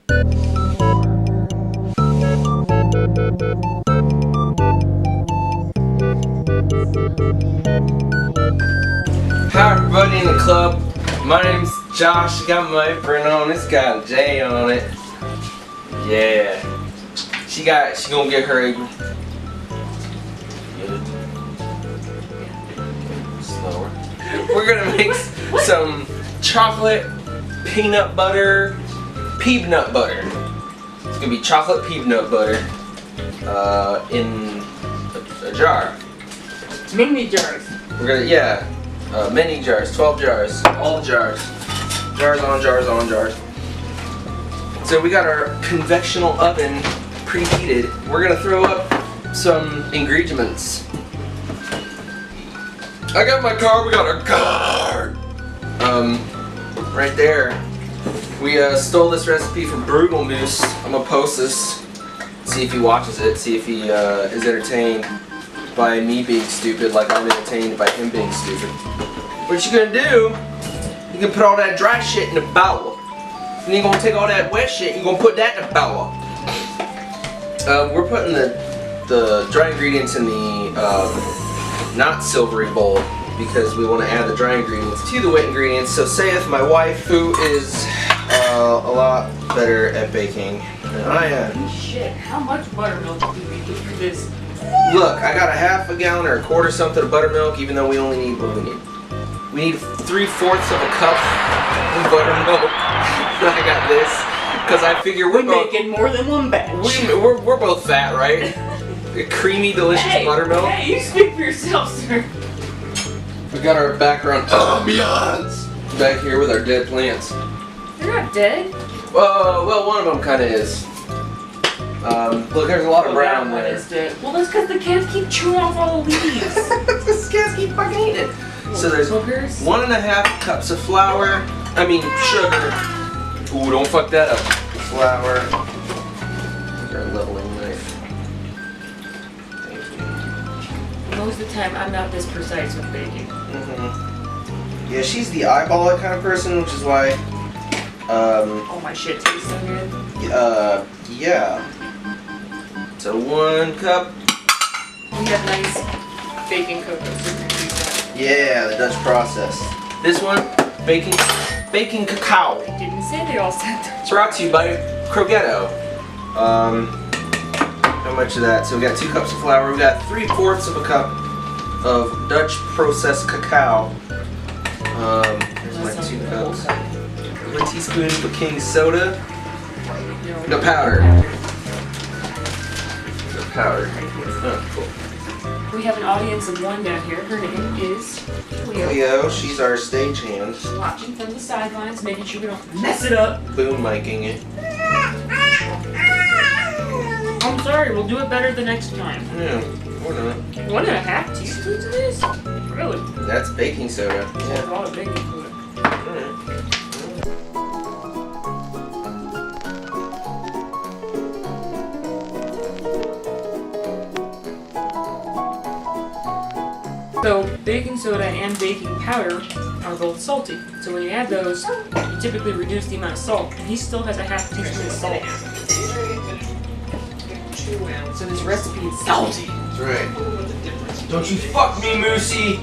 Hi everybody in the club. My name's Josh. I got my apron on. It's got a J on it. Yeah. She gonna get her apron. Slower. We're gonna make some chocolate peanut butter peanut butter. It's gonna be chocolate peanut butter in a jar. Mini jars. We're gonna, many jars, 12 jars, all jars. Jars on jars on jars. So we got our convectional oven preheated. We're gonna throw up some ingredients. I got my card, we got our card! Right there. We stole this recipe from Brutalmoose. I'm gonna post this, see if he watches it, see if he is entertained by me being stupid like I'm entertained by him being stupid. What you gonna do, you can put all that dry shit in a bowl. And you're gonna take all that wet shit, you're gonna put that in a bowl. We're putting the dry ingredients in the not silvery bowl because we want to add the dry ingredients to the wet ingredients. So saith my wife, who is a lot better at baking than I am. Shit, how much buttermilk do we need for this? Look, I got a half a gallon or a quarter something of buttermilk, even though we only need what we need. We need 3/4 of a cup of buttermilk. I got this, because I figure we're both making more than one batch. We're both fat, right? Creamy, delicious buttermilk. Hey, you speak for yourself, sir. We got our background ambiance back here with our dead plants. They're not dead. Well, one of them kind of is. Look, there's a lot of brown that one there. is dead. Well, that's because the cats keep chewing off all the leaves. The cats keep fucking eating it. So there's 1.5 cups of flour. I mean sugar. Ooh, don't fuck that up. Flour. Our leveling knife. Thank you. Most of the time, I'm not this precise with baking. Yeah, she's the eyeball it kind of person, which is why. Oh, my shit tastes so good. Yeah. So 1 cup. We have nice baking cocoa, so we can use that. Yeah, the Dutch process. This one, baking cacao. I didn't say they all said that. It's brought to you by Crogetto. How much of that? So we got 2 cups of flour. We got 3/4 of a cup of Dutch processed cacao. Here's my 2 cups. 1 teaspoon of baking soda. No powder. No powder. Oh, cool. We have an audience of 1 down here. Her name is Leo. Leo, she's our stagehand. Watching from the sidelines, making sure we don't mess it up. Boom micing it. I'm sorry, we'll do it better the next time. Yeah, or not. 1.5 teaspoons of this? Really? That's baking soda. That's a lot of baking soda. Alright. So, baking soda and baking powder are both salty. So when you add those, you typically reduce the amount of salt, and he still has a half teaspoon of salt. So this recipe is salty. That's right. Don't you fuck me, Moosey!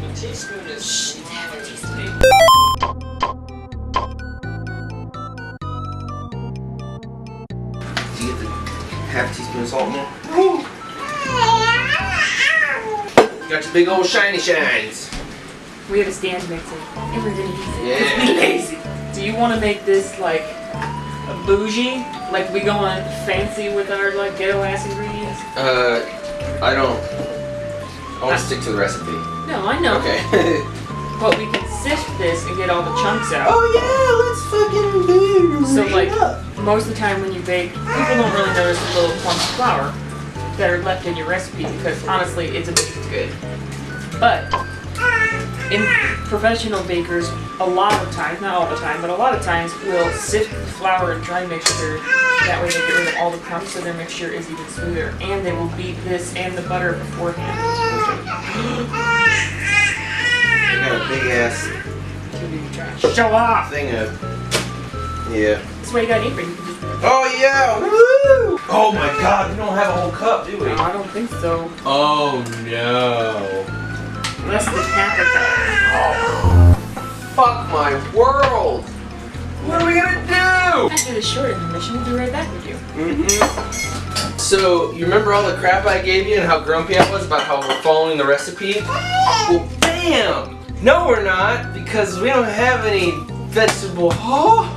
A teaspoon is half a teaspoon. Did you get the half teaspoon of salt in there? Got your big old shiny shines. We have a stand mixer. Everything easy. Yeah. Be lazy. Do you want to make this like a bougie? Like we going fancy with our like ghetto ass ingredients? I don't. I want to stick to the recipe. No, I know. Okay. But we can sift this and get all the chunks out. Oh yeah, let's fucking do. So like most of the time when you bake, people don't really notice the little clumps of flour that are left in your recipe because honestly it's a bit good. But in professional bakers, a lot of times, not all the time, but a lot of times will sift the flour and dry mixture. That way they get rid of all the crumbs so their mixture is even smoother. And they will beat this and the butter beforehand. I got a big ass Show off! thing of Yeah. That's why you got an apron. You can just... Oh yeah! Woo! Oh my God, we don't have a whole cup, do we? No, I don't think so. Oh no. Less than half a cup. Oh, fuck my world! What are we gonna do? After the short intermission, we'll be right back with you. So, you remember all the crap I gave you and how grumpy I was about how we're following the recipe? Well, bam! No, we're not, because we don't have any vegetable. Oh,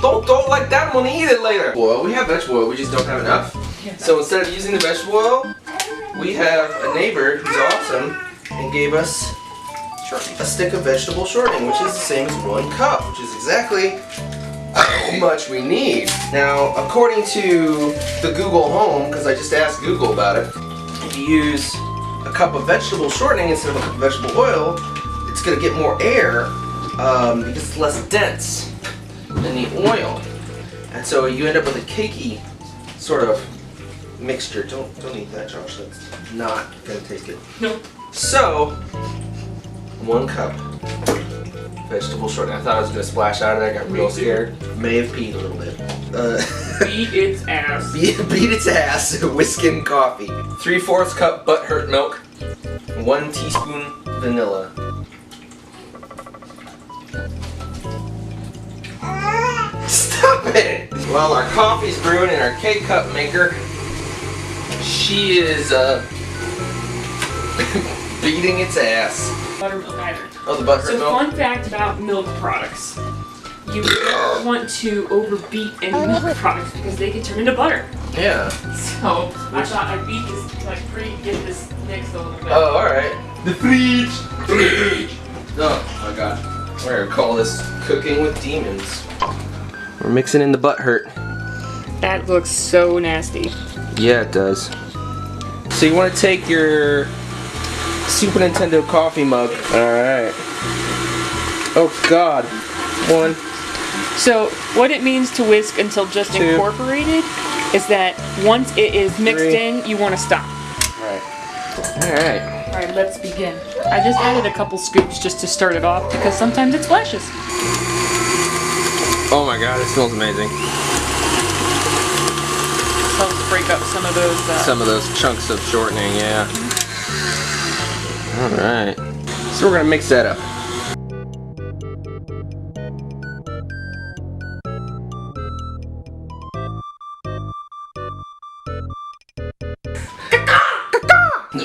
don't throw it like that. I'm gonna eat it later. Well, we have vegetable oil. We just don't have enough. So instead of using the vegetable oil, we have a neighbor who's awesome and gave us a stick of vegetable shortening, which is the same as 1 cup, which is exactly how much we need. Now, according to the Google Home, because I just asked Google about it, if you use a cup of vegetable shortening instead of a cup of vegetable oil, it's going to get more air because it's less dense than the oil. And so you end up with a cakey sort of mixture. Don't eat that, Josh. That's not going to taste good. No. So, 1 cup vegetable shortening. I thought I was going to splash out of there. I got real scared. May have peed a little bit. Beat its ass. Beat its ass. Whisk and coffee. 3/4 cup butthurt milk. 1 teaspoon vanilla. Stop it! Well, our coffee's brewing in our K-cup maker. She is beating its ass. Buttermilk either. Oh, the buttermilk. So fun fact about milk products. You don't want to overbeat any milk products because they can turn into butter. Yeah. So I thought I'd beat this like get this mixed a little bit. Oh, alright. The fridge! Oh my God. We're gonna call this cooking with demons. We're mixing in the butthurt. That looks so nasty. Yeah, it does. So you want to take your Super Nintendo coffee mug. Alright. Oh God. 1. So what it means to whisk until just 2. incorporated is that once it is mixed 3. in, you want to stop. Alright. Alright. Alright, let's begin. I just added a couple scoops just to start it off because sometimes it splashes. Oh my God, it smells amazing. Helps break up some of those chunks of shortening, yeah. Alright. So we're gonna mix that up.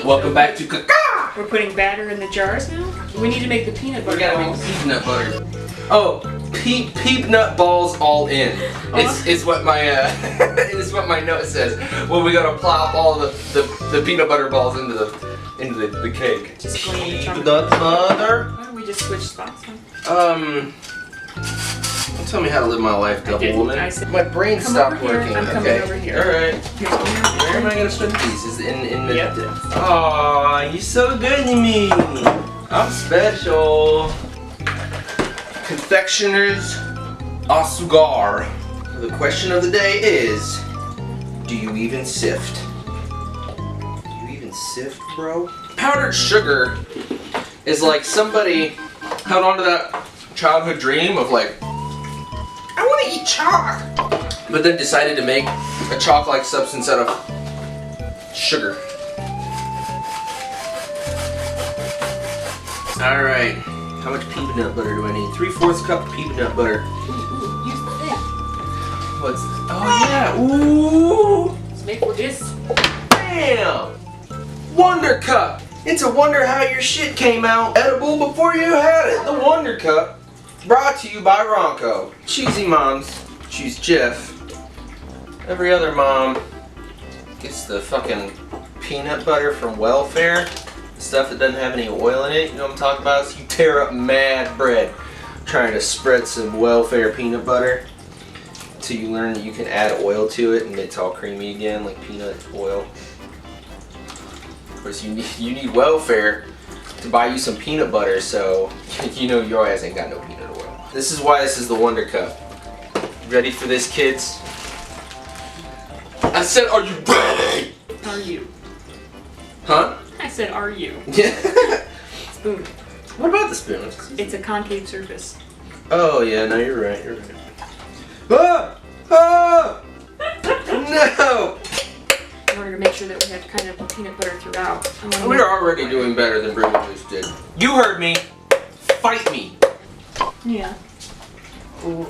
Welcome back to Kaka! We're putting batter in the jars now. We need to make the peanut butter We gotta balls. make peanut butter. Oh, peep nut balls all in. It's what my it's what my note says. Well, we gotta plop all the peanut butter balls into the cake. Just going in the Peep chocolate. nut butter. Why don't we just switch spots then? Don't tell me how to live my life, double didn't. woman. I said- My brain Come stopped over here. working. I'm coming Okay. over here. All right. Here, Where am I gonna put these? Is in the? Yep. Aw, you're so good to me. I'm special. Confectioner's Asugar. The question of the day is, do you even sift? Do you even sift, bro? Powdered sugar is like somebody held on to that childhood dream of like, I want to eat chalk, but then decided to make a chalk-like substance out of sugar. All right, how much peanut butter do I need? 3/4 cup of peanut butter. Ooh, use the thing. What's this? Oh yeah, ooh, Let's make for this. bam! Wonder Cup. It's a wonder how your shit came out edible before you had it. The Wonder Cup. Brought to you by Ronco. Cheesy moms choose Jeff. Every other mom gets the fucking peanut butter from Welfare. The stuff that doesn't have any oil in it. You know what I'm talking about? So you tear up mad bread trying to spread some Welfare peanut butter until you learn that you can add oil to it and it's all creamy again, like peanut oil. Of course, you need Welfare to buy you some peanut butter, so you know your ass ain't got no peanut oil. This is why this is the Wonder Cup. Ready for this, kids? I said, are you ready? Are you? Huh? I said, are you? Yeah. Spoon. What about the spoon? It's a concave surface. Oh yeah, no, you're right. You're right. Ah! Ah! No! In order to make sure that we had kind of peanut butter throughout. We're already doing better than Brutalmoose did. You heard me. Fight me. Yeah. Ooh.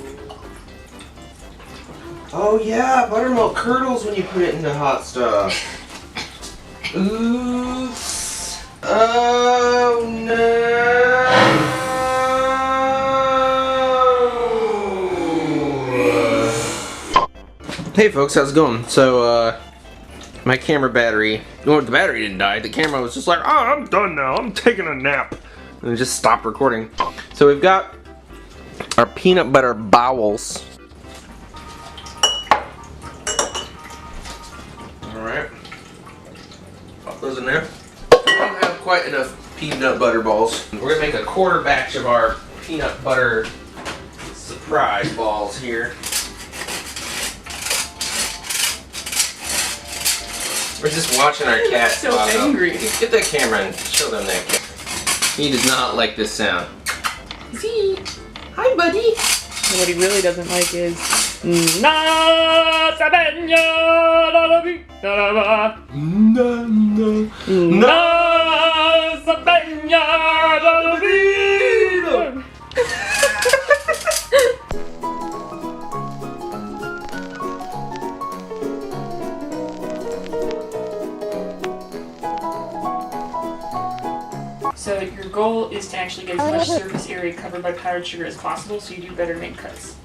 Oh yeah, buttermilk curdles when you put it into hot stuff. Oops. Oh no. Hey folks, how's it going? So, my camera battery, well, the battery didn't die. The camera was just like, oh, I'm done now. I'm taking a nap. And it just stopped recording. So we've got our peanut butter bowls. Alright. Pop those in there. I don't have quite enough peanut butter balls. We're gonna make a quarter batch of our peanut butter surprise balls here. We're just watching our cat. So angry. Get that camera and show them that cat. He does not like this sound. See? Hi, buddy. And what he really doesn't like is Na Sabenya da da da Na Sabenya da da. So your goal is to actually get as much surface area covered by powdered sugar as possible, so you do better make cuts.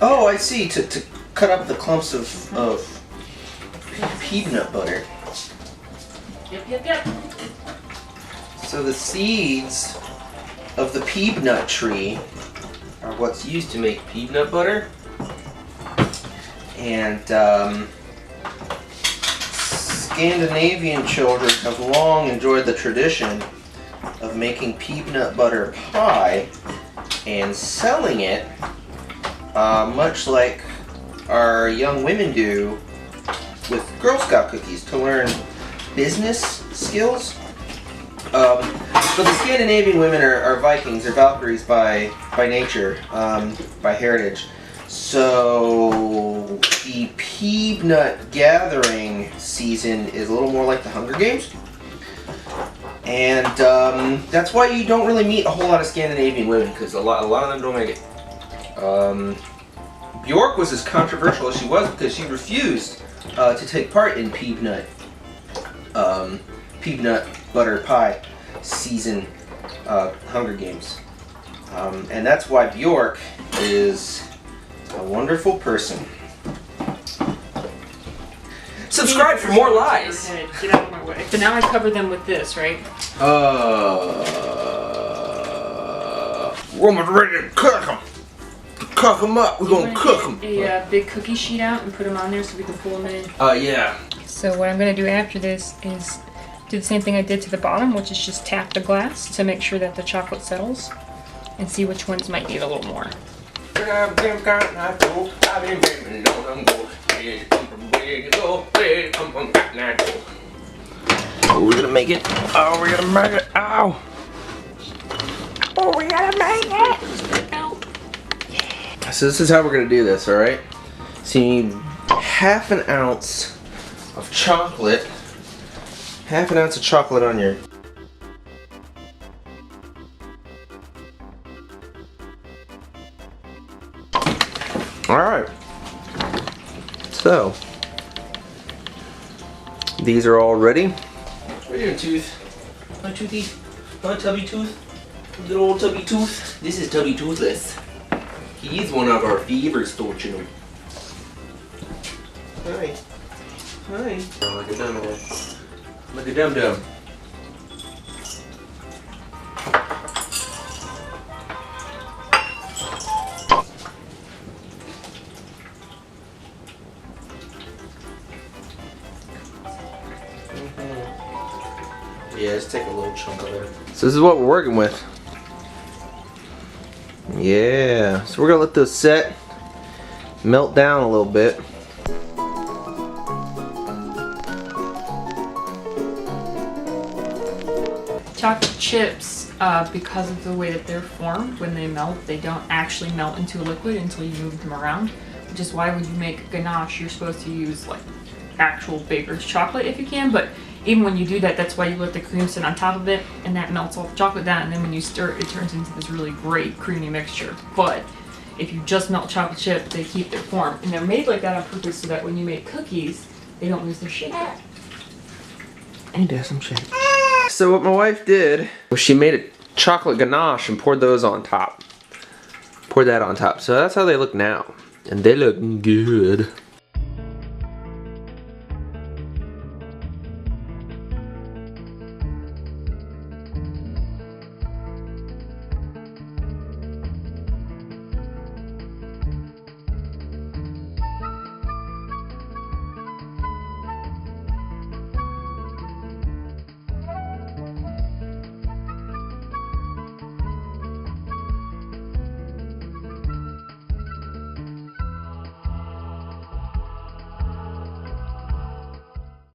Oh, I see. To cut up the clumps of peanut butter. Yep. So the seeds of the peanut tree are what's used to make peanut butter. And Scandinavian children have long enjoyed the tradition of making peanut butter pie and selling it, much like our young women do with Girl Scout cookies, to learn business skills. But the Scandinavian women are Vikings, they're Valkyries by nature, by heritage. So the peanut gathering season is a little more like the Hunger Games. And that's why you don't really meet a whole lot of Scandinavian women, because a lot of them don't make it. Bjork was as controversial as she was because she refused to take part in peanut butter pie season Hunger Games. And that's why Bjork is a wonderful person. Subscribe for more lies. Get out of my way. So now I cover them with this, right? We're almost ready to cook them. Cook them up. We're gonna cook them. A big cookie sheet out and put them on there so we can pull them in. Yeah. So what I'm gonna do after this is do the same thing I did to the bottom, which is just tap the glass to make sure that the chocolate settles, and see which ones might need a little more. Oh, we're gonna make it. Oh, we're gonna make it. Ow. Oh, we gotta make it. So this is how we're gonna do this, alright? So you need half an ounce of chocolate. Half an ounce of chocolate on your... Alright. So, these are all ready. What are you doing, Tooth? Hi, Toothy. Hi, Tubby Tooth. Little old Tubby Tooth. This is Tubby Toothless. He's one of our favorites, don't you know? Hi. Hi. Oh, look at Dum-Dum. Look at Dum-Dum. Yeah, just take a little chunk of it. So this is what we're working with. Yeah, so we're gonna let those set, melt down a little bit. chocolate chips, because of the way that they're formed, when they melt, they don't actually melt into a liquid until you move them around. Which is why when you make ganache, you're supposed to use like actual baker's chocolate if you can. But even when you do that, that's why you let the cream sit on top of it, and that melts all the chocolate down. And then when you stir it, it turns into this really great creamy mixture. But if you just melt chocolate chip, they keep their form, and they're made like that on purpose so that when you make cookies, they don't lose their shape. Ain't that some shit? So what my wife did was she made a chocolate ganache and poured those on top. Poured that on top. So that's how they look now. And they look good.